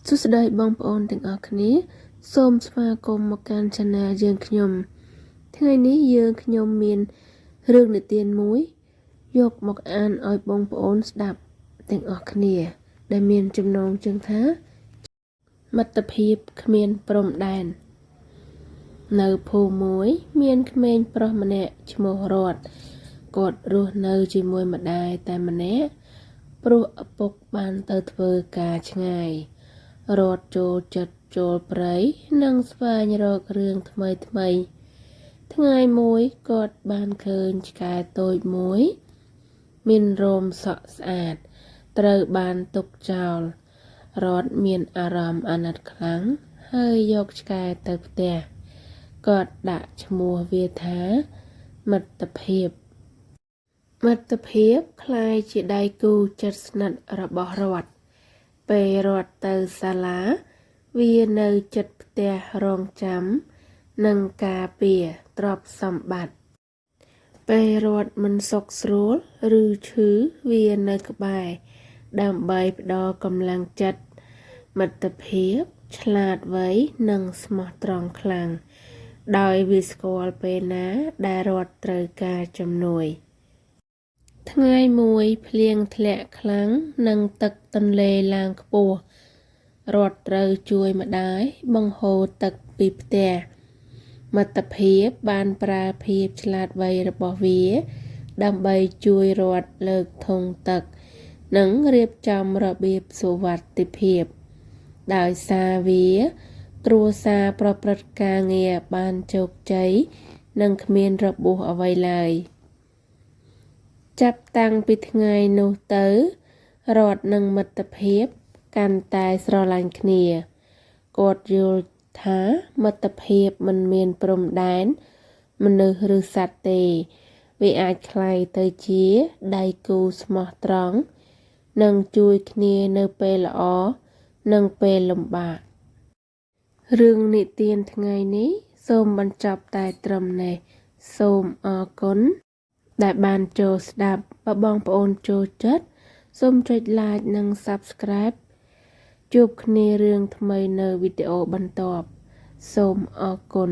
សួស្តីបងប្អូនទាំងអស់គ្នាសូមស្វាគមន៍មកកាន់ Channel យើងខ្ញុំថ្ងៃនេះយើងខ្ញុំមានរឿងនិទានមួយយកមកអានឲ្យបងប្អូនស្ដាប់ទាំងអស់គ្នាដែលមានចំណងជើងថាមិត្តភាពគ្មានព្រំដែននៅភូមិមួយមានក្មេងប្រុសម្នាក់ឈ្មោះរតគាត់រស់នៅជាមួយម្ដាយតែម្នាក់ព្រោះឪពុកបានទៅធ្វើការឆ្ងាយរត់ចូលចិត្តចូលព្រៃនិងស្វែងរករឿងថ្មីថ្ងៃមួយគាត់បានឃើញឆ្កែតូចមួយមានរោមសក់ស្អាតត្រូវបានទុកចោលរត់មានអារម្មណ៍អាណិតខ្លាំងហើយយកឆ្កែទៅផ្ទះគាត់ដាក់ឈ្មោះវាថាមិត្តភាពคล้ายជាដៃគូជិតស្និទ្ធរបស់រតពេលរត់ទៅសាលាវានៅជិតផ្ទះរងចាំនិងការពារទ្រព្យសម្បត្តិពេលរត់មិនសុខស្រួលឬឈឺវានៅក្បែរដើម្បីផ្ដល់កម្លាំងចិត្តមិត្តភាពឆ្លាតវៃនិងស្មោះត្រង់ខ្លាំងដោយវាស្គាល់ពេលណាដែលរត់ត្រូវការជំនួយថ្ងៃមួយភ្លៀងធ្លាក់ខ្លាំងនិងទឹកទន្លេឡើងខ្ពស់រត់ត្រូវជួយម្ដាយបង្ហូរទឹកពីផ្ទះមិត្តភាពបានប្រើភាពឆ្លាតវៃរបស់វាដើម្បីជួយរត់លើកធុងទឹកនិងរៀបចំរបៀបសុវត្ថិភាពដោយសារវាគ្រួសារប្រព្រឹត្តការងារបានជោគជ័យនិងគ្មានរបួសអ្វីឡើយចាប់តាំងពីថ្ងៃនោះទៅរតនិងមិត្តភាពកាន់តែស្រឡាញ់គ្នាគាត់យល់ថាមិត្តភាពមិនមានព្រំដែនមនុស្សឬសត្វទេវាអាចคล้ายទៅជាដៃគូស្មោះត្រង់និងជួយគ្នានៅពេលល្អនិងពេលលំបាករឿងនិទានថ្ងៃនេះសូមបញ្ចប់តែត្រឹមនេះសូមអរគុណដែលបានចូលស្ដាប់បើបងប្អូនចូលចិត្តសូមចុច like និង subscribe ជួបគ្នារឿងថ្មីនៅវីដេអូបន្ទាប់សូមអរគុណ